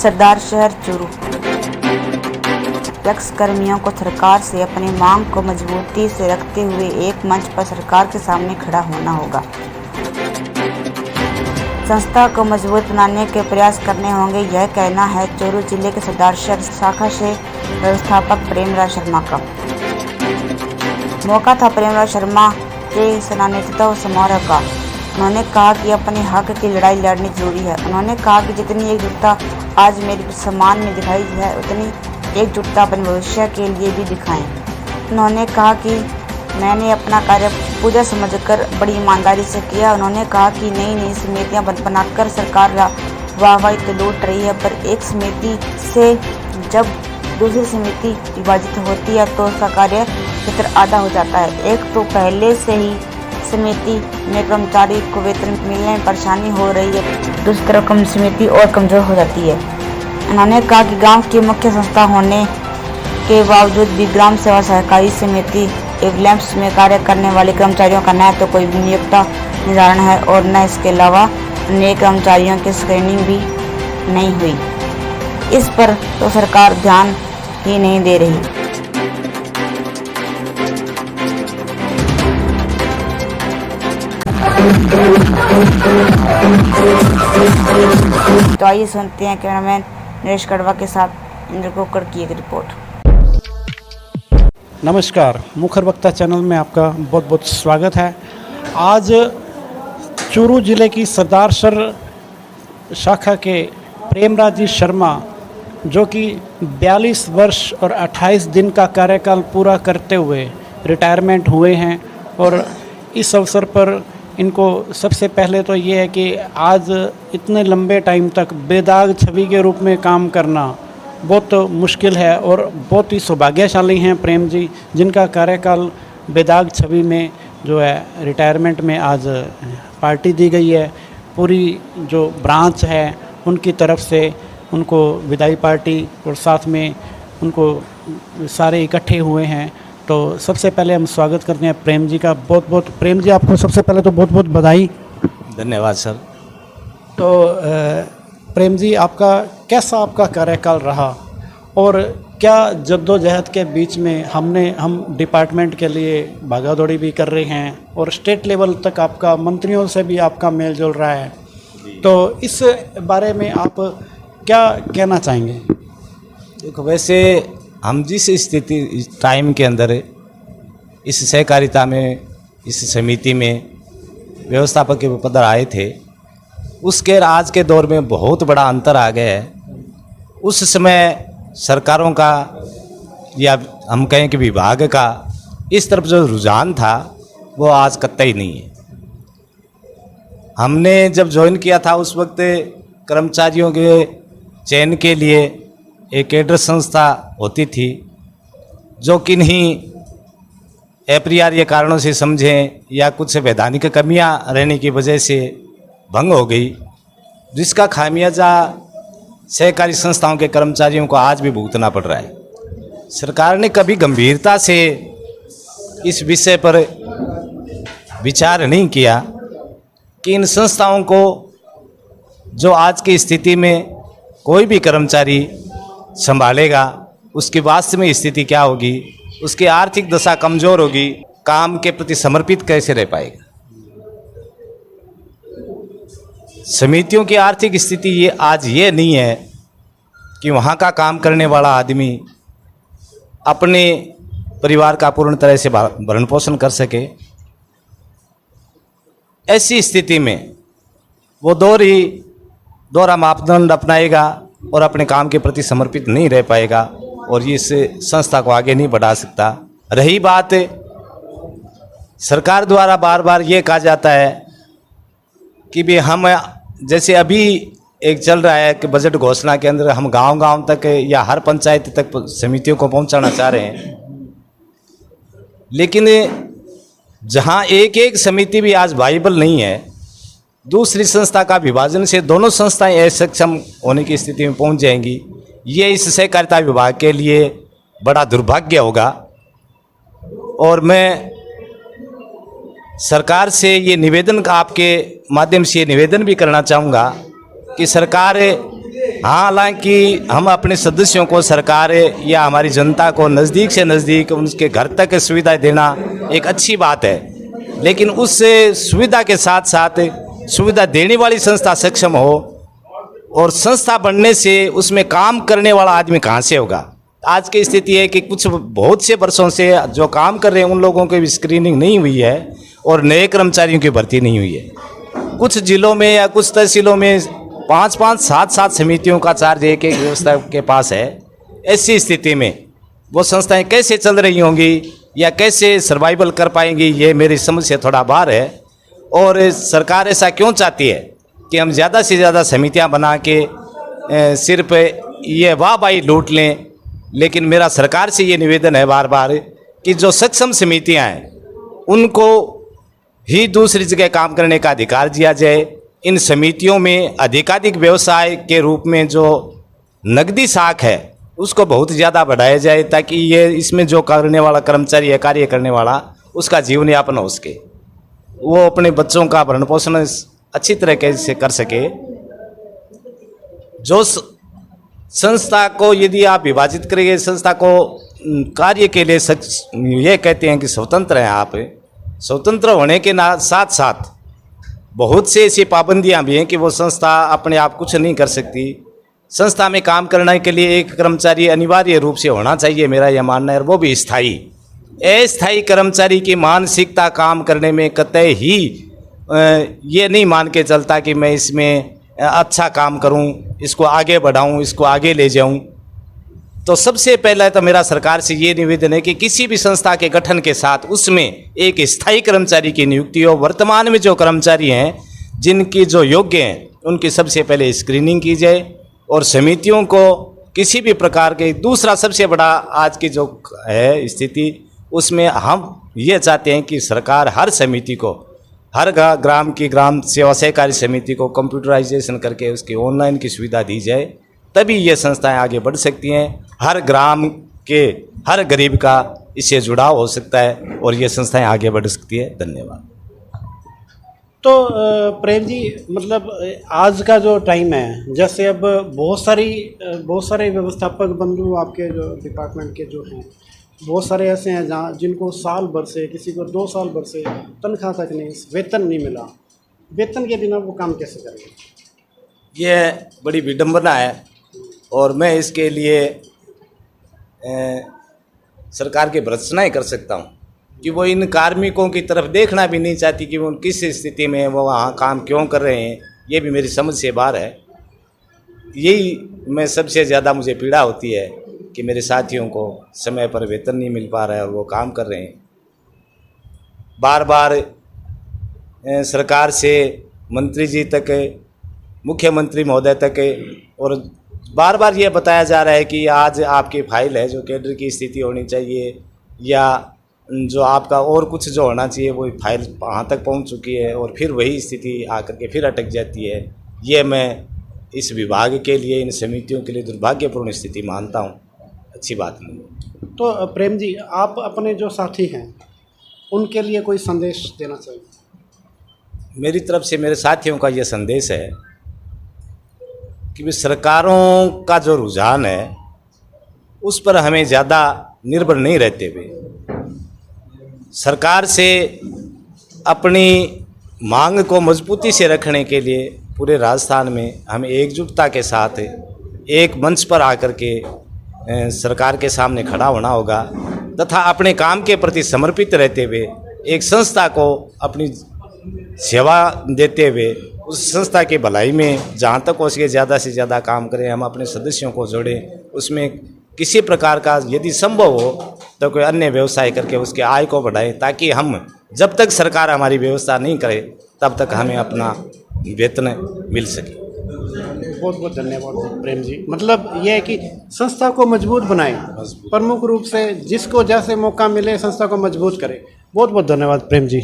सरदार शहर चूरू। पैक्स कर्मियों को सरकार से अपनी मांग को मजबूती से रखते हुए एक मंच पर सरकार के सामने खड़ा होना होगा। संस्था को मजबूत बनाने के प्रयास करने होंगे, यह कहना है चूरू जिले के सरदार शहर शाखा से व्यवस्थापक प्रेमराज शर्मा का। मौका था प्रेमराज शर्मा के सेवानिवृत्ति समारोह का। उन्होंने कहा कि अपने हक की लड़ाई लड़नी जरूरी है। उन्होंने कहा कि जितनी एकजुटता आज मेरे सम्मान में दिखाई है, उतनी एकजुटता अपने भविष्य के लिए भी दिखाएं। उन्होंने कहा कि मैंने अपना कार्य पूजा समझकर बड़ी ईमानदारी से किया। उन्होंने कहा कि नई नई समितियां बनाकर सरकार वाहवाही तो लूट रही है, पर एक समिति से जब दूसरी समिति विभाजित होती है तो उसका कार्य क्षेत्र आधा हो जाता है। एक तो पहले से ही समिति में कर्मचारी को वेतन मिलने में परेशानी हो रही है, दूसरी तरफ समिति और कमजोर हो जाती है। उन्होंने कहा कि गांव की मुख्य संस्था होने के बावजूद भी ग्राम सेवा सहकारी समिति एवलैम्प्स में कार्य करने वाले कर्मचारियों का न तो कोई नियोक्ता निर्धारण है और न इसके अलावा नए कर्मचारियों की स्क्रीनिंग भी नहीं हुई। इस पर तो सरकार ध्यान ही नहीं दे रही। तो आइए सुनते हैं कैमरामैन नरेश कड़वा के साथ इंद्र कोकर की एक रिपोर्ट। नमस्कार, मुखर वक्ता चैनल में आपका बहुत बहुत स्वागत है। आज चूरू जिले की सरदार शहर शाखा के प्रेमराज जी शर्मा, जो कि 42 वर्ष और 28 दिन का कार्यकाल पूरा करते हुए रिटायरमेंट हुए हैं, और इस अवसर पर इनको सबसे पहले तो ये है कि आज इतने लंबे टाइम तक बेदाग छवि के रूप में काम करना बहुत मुश्किल है, और बहुत ही सौभाग्यशाली हैं प्रेम जी, जिनका कार्यकाल बेदाग छवि में जो है रिटायरमेंट में आज पार्टी दी गई है। पूरी जो ब्रांच है उनकी तरफ से उनको विदाई पार्टी और साथ में उनको सारे इकट्ठे हुए हैं। तो सबसे पहले हम स्वागत करते हैं प्रेम जी का। बहुत बहुत प्रेम जी, आपको सबसे पहले तो बहुत बहुत बधाई। धन्यवाद सर। तो प्रेम जी, कैसा आपका कार्यकाल रहा, और क्या जद्दोजहद के बीच में हम डिपार्टमेंट के लिए भागादौड़ी भी कर रहे हैं, और स्टेट लेवल तक आपका मंत्रियों से भी आपका मेल जोल रहा है, तो इस बारे में आप क्या कहना चाहेंगे? देखो, वैसे हम जिस स्थिति इस टाइम के अंदर इस सहकारिता में, इस समिति में व्यवस्थापक के पद आए थे, उसके आज के दौर में बहुत बड़ा अंतर आ गया है। उस समय सरकारों का या हम कहें कि विभाग का इस तरफ जो रुझान था वो आज कतई नहीं है। हमने जब ज्वाइन किया था उस वक्त कर्मचारियों के चयन के लिए एक कैडर संस्था होती थी, जो कि नहीं अपरिहार्य कारणों से समझें या कुछ वैधानिक कमियां रहने की वजह से भंग हो गई, जिसका खामियाजा सहकारी संस्थाओं के कर्मचारियों को आज भी भुगतना पड़ रहा है। सरकार ने कभी गंभीरता से इस विषय पर विचार नहीं किया कि इन संस्थाओं को, जो आज की स्थिति में कोई भी कर्मचारी संभालेगा, उसकी वास्तविक स्थिति क्या होगी, उसकी आर्थिक दशा कमज़ोर होगी, काम के प्रति समर्पित कैसे रह पाएगा। समितियों की आर्थिक स्थिति ये नहीं है कि वहाँ का काम करने वाला आदमी अपने परिवार का पूर्ण तरह से भरण पोषण कर सके। ऐसी स्थिति में वो दोहरा मापदंड अपनाएगा और अपने काम के प्रति समर्पित नहीं रह पाएगा, और ये इस संस्था को आगे नहीं बढ़ा सकता। रही बात, सरकार द्वारा बार बार ये कहा जाता है कि भी हम, जैसे अभी एक चल रहा है कि बजट घोषणा के अंदर हम गांव-गांव तक या हर पंचायत तक समितियों को पहुंचाना चाह रहे हैं, लेकिन जहां एक एक समिति भी आज वाइबल नहीं है, दूसरी संस्था का विभाजन से दोनों संस्थाएं असक्षम होने की स्थिति में पहुंच जाएंगी। ये इस सहकारिता विभाग के लिए बड़ा दुर्भाग्य होगा। और मैं सरकार से ये निवेदन, आपके माध्यम से ये निवेदन भी करना चाहूँगा कि सरकार हालांकि हम अपने सदस्यों को, सरकार या हमारी जनता को नज़दीक से नज़दीक उनके घर तक सुविधा देना एक अच्छी बात है, लेकिन उस सुविधा के साथ साथ सुविधा देने वाली संस्था सक्षम हो, और संस्था बनने से उसमें काम करने वाला आदमी कहाँ से होगा। आज की स्थिति है कि कुछ बहुत से वर्षों से जो काम कर रहे हैं उन लोगों की भी स्क्रीनिंग नहीं हुई है और नए कर्मचारियों की भर्ती नहीं हुई है। कुछ जिलों में या कुछ तहसीलों में 5-5, 7-7 समितियों का चार्ज एक व्यवस्था के पास है। ऐसी स्थिति में वो संस्थाएं कैसे चल रही होंगी या कैसे सर्वाइवल कर पाएंगी, ये मेरी समझ से थोड़ा बाहर है। और सरकार ऐसा क्यों चाहती है कि हम ज़्यादा से ज़्यादा समितियां बना के सिर्फ ये वाहवाही लूट लें। लेकिन मेरा सरकार से ये निवेदन है बार बार कि जो सक्षम समितियां हैं उनको ही दूसरी जगह काम करने का अधिकार दिया जाए। इन समितियों में अधिकाधिक व्यवसाय के रूप में जो नकदी साख है उसको बहुत ज़्यादा बढ़ाया जाए, ताकि ये इसमें जो करने वाला कर्मचारी है, कार्य करने वाला, उसका जीवन यापन हो सके, वो अपने बच्चों का भरण पोषण अच्छी तरीके से कर सके। जो संस्था को यदि आप विभाजित करेंगे, संस्था को कार्य के लिए ये कहते हैं कि स्वतंत्र हैं आप, स्वतंत्र होने के साथ साथ बहुत से ऐसी पाबंदियां भी हैं कि वो संस्था अपने आप कुछ नहीं कर सकती। संस्था में काम करने के लिए एक कर्मचारी अनिवार्य रूप से होना चाहिए, मेरा यह मानना है, और वो भी स्थायी। अस्थायी कर्मचारी की मानसिकता काम करने में कतई ही ये नहीं मान के चलता कि मैं इसमें अच्छा काम करूं, इसको आगे बढ़ाऊं, इसको आगे ले जाऊं। तो सबसे पहला तो मेरा सरकार से ये निवेदन है कि किसी भी संस्था के गठन के साथ उसमें एक स्थायी कर्मचारी की नियुक्ति हो। वर्तमान में जो कर्मचारी हैं जिनकी जो योग्य हैं उनकी सबसे पहले स्क्रीनिंग की जाए, और समितियों को किसी भी प्रकार के, दूसरा सबसे बड़ा आज की जो है स्थिति, उसमें हम ये चाहते हैं कि सरकार हर समिति को, हर ग्राम की ग्राम सेवा सहकारी समिति को कंप्यूटराइजेशन करके उसकी ऑनलाइन की सुविधा दी जाए, तभी ये संस्थाएं आगे बढ़ सकती हैं। हर ग्राम के हर गरीब का इससे जुड़ाव हो सकता है और ये संस्थाएं आगे बढ़ सकती है। धन्यवाद। तो प्रेम जी, मतलब आज का जो टाइम है, जैसे अब बहुत सारे व्यवस्थापक बंधु आपके जो डिपार्टमेंट के जो हैं, बहुत सारे ऐसे हैं जहाँ जिनको साल भर से, किसी को 2 साल भर से तनख्वाह तक नहीं, वेतन नहीं मिला। वेतन के बिना वो काम कैसे करेंगे? ये बड़ी विडंबना है और मैं इसके लिए सरकार की भर्त्सना ही कर सकता हूँ कि वो इन कार्मिकों की तरफ देखना भी नहीं चाहती कि वो किस स्थिति में वो वहाँ काम क्यों कर रहे हैं। ये भी मेरी समझ से बाहर है। यही मैं सबसे ज़्यादा मुझे पीड़ा होती है कि मेरे साथियों को समय पर वेतन नहीं मिल पा रहा है और वो काम कर रहे हैं। बार बार सरकार से मंत्री जी तक, मुख्यमंत्री महोदय तक, और बार बार ये बताया जा रहा है कि आज आपकी फाइल है जो कैडर की स्थिति होनी चाहिए, या जो आपका और कुछ जो होना चाहिए वो फाइल वहाँ तक पहुँच चुकी है, और फिर वही स्थिति आकर के फिर अटक जाती है। ये मैं इस विभाग के लिए, इन समितियों के लिए दुर्भाग्यपूर्ण स्थिति मानता हूँ, अच्छी बात नहीं। तो प्रेम जी, आप अपने जो साथी हैं उनके लिए कोई संदेश देना चाहिए? मेरी तरफ से मेरे साथियों का ये संदेश है कि सरकारों का जो रुझान है उस पर हमें ज़्यादा निर्भर नहीं रहते हुए, सरकार से अपनी मांग को मजबूती से रखने के लिए पूरे राजस्थान में हमें एकजुटता के साथ एक मंच पर आकर के सरकार के सामने खड़ा होना होगा, तथा अपने काम के प्रति समर्पित रहते हुए एक संस्था को अपनी सेवा देते हुए उस संस्था की भलाई में जहाँ तक हो सके ज़्यादा से ज़्यादा काम करें। हम अपने सदस्यों को जोड़ें, उसमें किसी प्रकार का यदि संभव हो तो कोई अन्य व्यवसाय करके उसके आय को बढ़ाएं, ताकि हम, जब तक सरकार हमारी व्यवस्था नहीं करे तब तक हमें अपना वेतन मिल सके। बहुत बहुत धन्यवाद प्रेम जी। मतलब ये है कि संस्था को मजबूत बनाएं, प्रमुख रूप से जिसको जैसे मौका मिले संस्था को मजबूत करें। बहुत बहुत धन्यवाद प्रेम जी।